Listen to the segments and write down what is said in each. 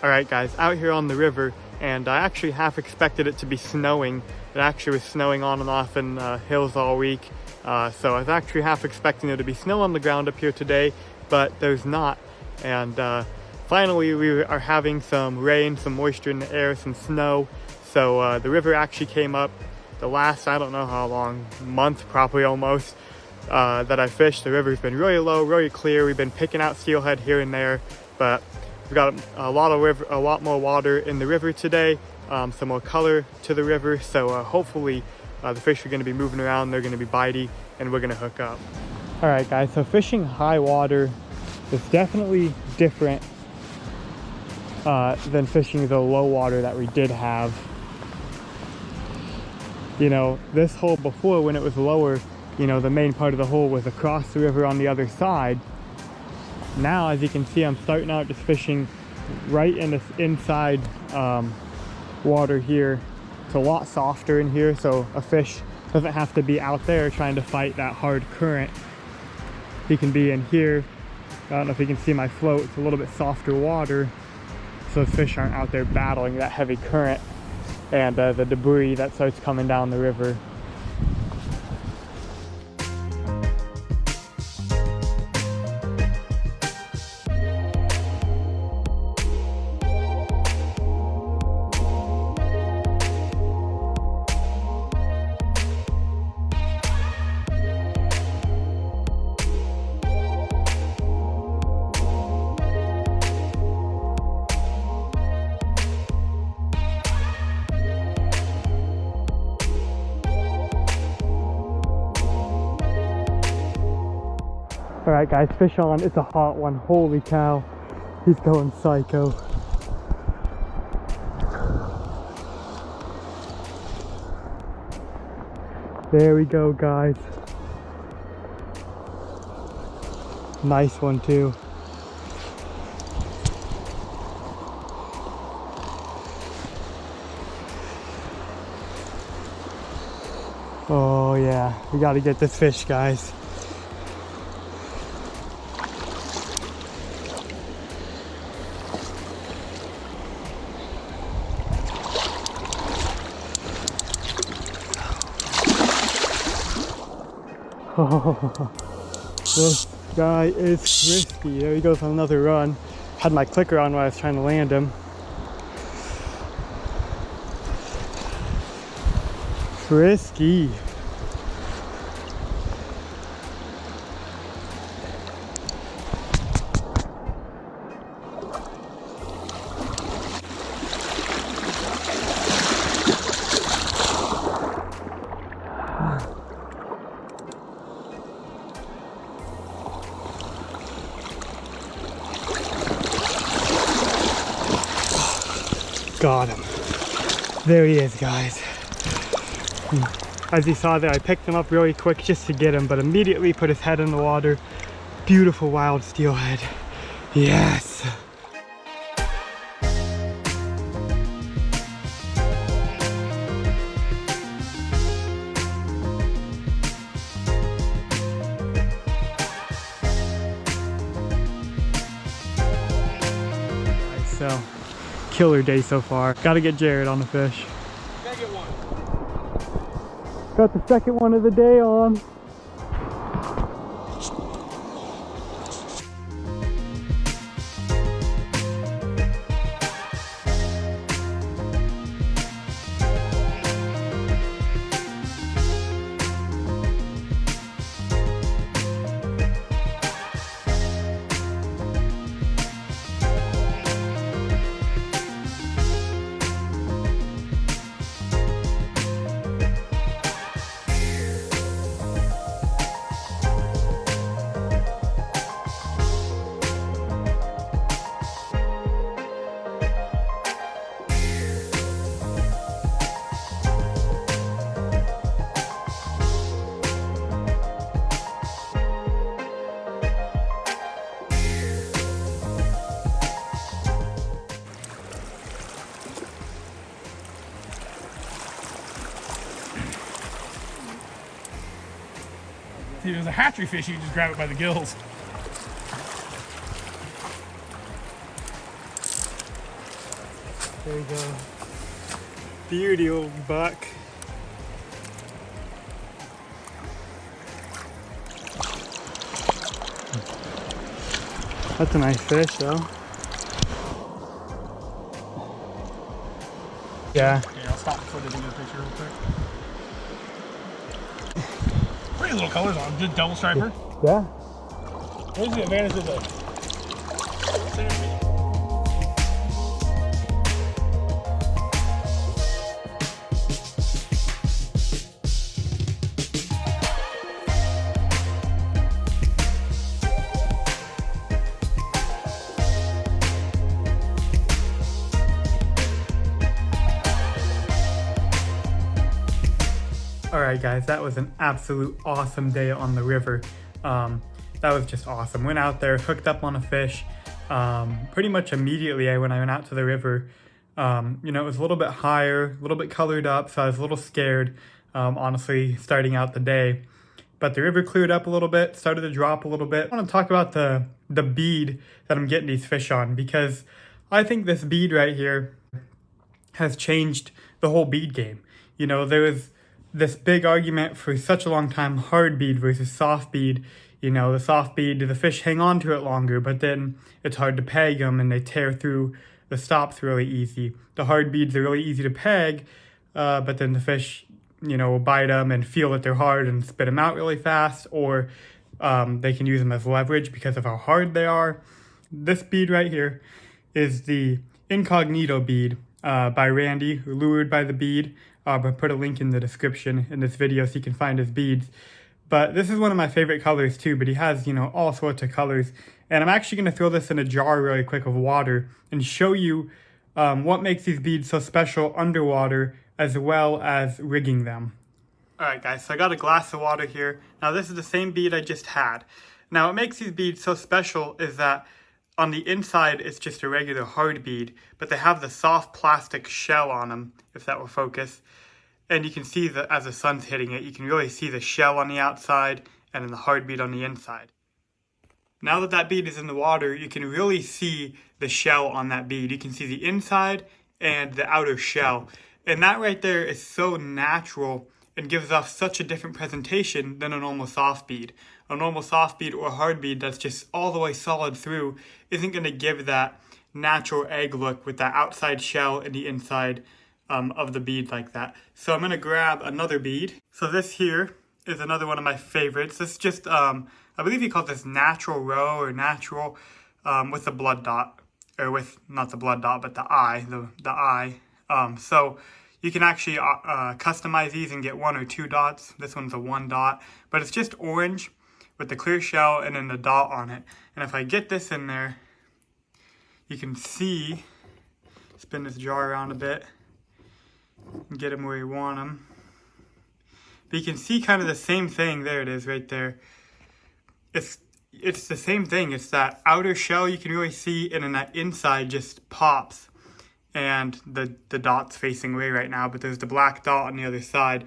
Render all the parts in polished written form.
Alright guys, out here on the river, and I actually half expected it to be snowing. It actually was snowing on and off in hills all week. So I was actually half expecting there to be snow on the ground up here today, but there's not. And finally we are having some rain, some moisture in the air, some snow. So the river actually came up the last, I don't know how long, month probably almost, that I fished. The river's been really low, really clear. We've been picking out steelhead here and there, but we've got a lot more water in the river today, some more color to the river. So hopefully the fish are going to be moving around, they're going to be bitey, and we're going to hook up. All right guys, so fishing high water is definitely different than fishing the low water that we did have. You know, this hole before, when it was lower, you know, the main part of the hole was across the river on the other side. Now, as you can see, I'm starting out just fishing right in this inside water here. It's a lot softer in here, so a fish doesn't have to be out there trying to fight that hard current. He can be in here. I don't know if you can see my float. It's a little bit softer water, so the fish aren't out there battling that heavy current and the debris that starts coming down the river. All right guys, fish on. It's a hot one. Holy cow, he's going psycho. There we go guys. Nice one too. Oh yeah, we got to get this fish guys. Oh, this guy is risky. There he goes on another run. Had my clicker on while I was trying to land him. Risky. Got him. There he is, guys. As you saw there, I picked him up really quick just to get him, but immediately put his head in the water. Beautiful wild steelhead. Yes. So, killer day so far. Gotta get Jared on the fish. Gotta get one. Got the second one of the day on. See, if it was a hatchery fish, you just grab it by the gills. There we go. Beauty old buck. That's a nice fish though. Yeah. Okay, I'll stop the footage and get a picture real quick. Pretty little colors on them, just double striper. Yeah. Where's the advantage of the center feed? Alright guys, that was an absolute awesome day on the river. That was just awesome. Went out there, hooked up on a fish. Pretty much immediately when I went out to the river, you know, it was a little bit higher, a little bit colored up, so I was a little scared, honestly, starting out the day. But the river cleared up a little bit, started to drop a little bit. I want to talk about the bead that I'm getting these fish on, because I think this bead right here has changed the whole bead game. You know, there was this big argument for such a long time, hard bead versus soft bead. You know, the soft bead, the fish hang on to it longer, but then it's hard to peg them and they tear through the stops really easy. The hard beads are really easy to peg, but then the fish, you know, will bite them and feel that they're hard and spit them out really fast, or they can use them as leverage because of how hard they are. This bead right here is the Incognito bead by Randy, Lured by the Bead. I'll put a link in the description in this video so you can find his beads. But this is one of my favorite colors too, but he has, you know, all sorts of colors. And I'm actually going to throw this in a jar really quick of water and show you what makes these beads so special underwater as well as rigging them. Alright guys, so I got a glass of water here. Now this is the same bead I just had. Now what makes these beads so special is that on the inside it's just a regular hard bead, but they have the soft plastic shell on them, if that will focus. And you can see that as the sun's hitting it, you can really see the shell on the outside and then the hard bead on the inside. Now that that bead is in the water, you can really see the shell on that bead. You can see the inside and the outer shell. And that right there is so natural and gives off such a different presentation than a normal soft bead. A normal soft bead or hard bead that's just all the way solid through isn't going to give that natural egg look with that outside shell and the inside of the bead like that. So I'm going to grab another bead. So this here is another one of my favorites. This is just, I believe he calls this natural row or natural with the blood dot. Or with, not the blood dot, but the eye. The eye. So you can actually customize these and get 1 or 2 dots. This one's a 1 dot. But it's just orange with the clear shell and then the dot on it. And if I get this in there, you can see, spin this jar around a bit, and get them where you want them. But you can see kind of the same thing. There it is right there. It's the same thing. It's that outer shell you can really see, and then that inside just pops. And the dot's facing away right now, but there's the black dot on the other side.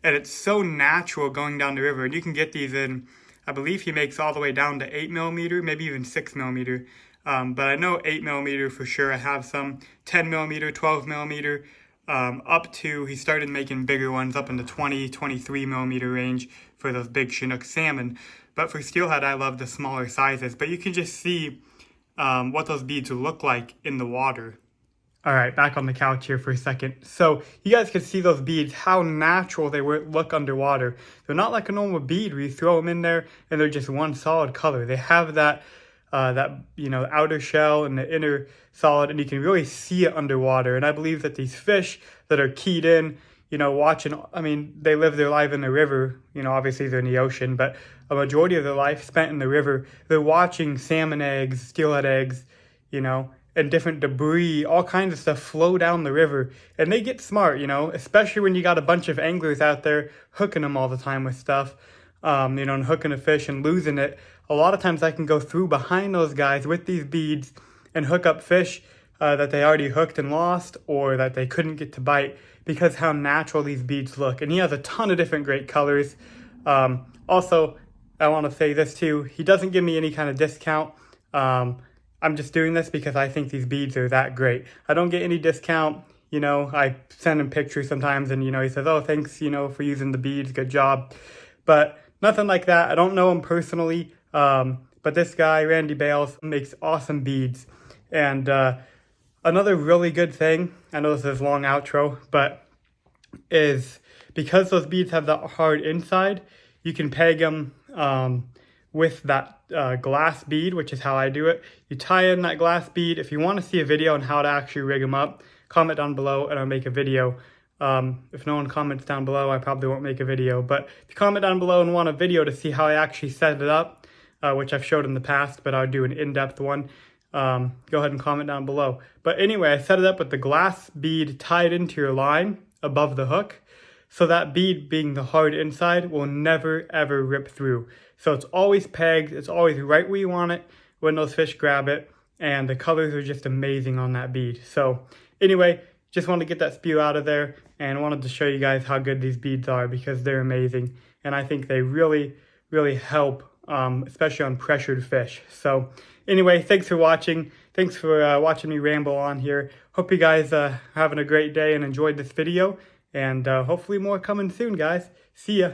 And it's so natural going down the river. And you can get these in, I believe he makes all the way down to 8mm, maybe even 6mm. But I know 8mm for sure. I have some 10mm, 12mm. Up to, he started making bigger ones up in the 20, 23mm range for those big Chinook salmon. But for steelhead, I love the smaller sizes. But you can just see what those beads look like in the water. Alright, back on the couch here for a second. So you guys can see those beads, how natural they look underwater. They're not like a normal bead where you throw them in there and they're just one solid color. They have that you know, outer shell and the inner solid, and you can really see it underwater. And I believe that these fish that are keyed in, you know, watching, I mean, they live their life in the river, you know, obviously they're in the ocean, but a majority of their life spent in the river, they're watching salmon eggs, steelhead eggs, you know, and different debris, all kinds of stuff flow down the river. And they get smart, you know, especially when you got a bunch of anglers out there hooking them all the time with stuff, you know, and hooking a fish and losing it. A lot of times I can go through behind those guys with these beads and hook up fish that they already hooked and lost, or that they couldn't get to bite, because how natural these beads look. And he has a ton of different great colors. Also, I want to say this too, he doesn't give me any kind of discount. I'm just doing this because I think these beads are that great. I don't get any discount. You know, I send him pictures sometimes and, you know, he says, oh, thanks, you know, for using the beads. Good job. But nothing like that. I don't know him personally. But this guy, Randy Bales, makes awesome beads. And another really good thing, I know this is a long outro, but is because those beads have that hard inside, you can peg them with that glass bead, which is how I do it. You tie in that glass bead. If you want to see a video on how to actually rig them up, comment down below and I'll make a video. If no one comments down below, I probably won't make a video. But if you comment down below and want a video to see how I actually set it up, which I've showed in the past, but I'll do an in-depth one, go ahead and comment down below. But anyway, I set it up with the glass bead tied into your line above the hook. So that bead being the hard inside will never ever rip through. So it's always pegged, it's always right where you want it when those fish grab it, and the colors are just amazing on that bead. So anyway, just wanted to get that spew out of there and wanted to show you guys how good these beads are because they're amazing. And I think they really, really help, especially on pressured fish. So anyway, thanks for watching. Thanks for watching me ramble on here. Hope you guys are having a great day and enjoyed this video. And hopefully more coming soon, guys. See ya.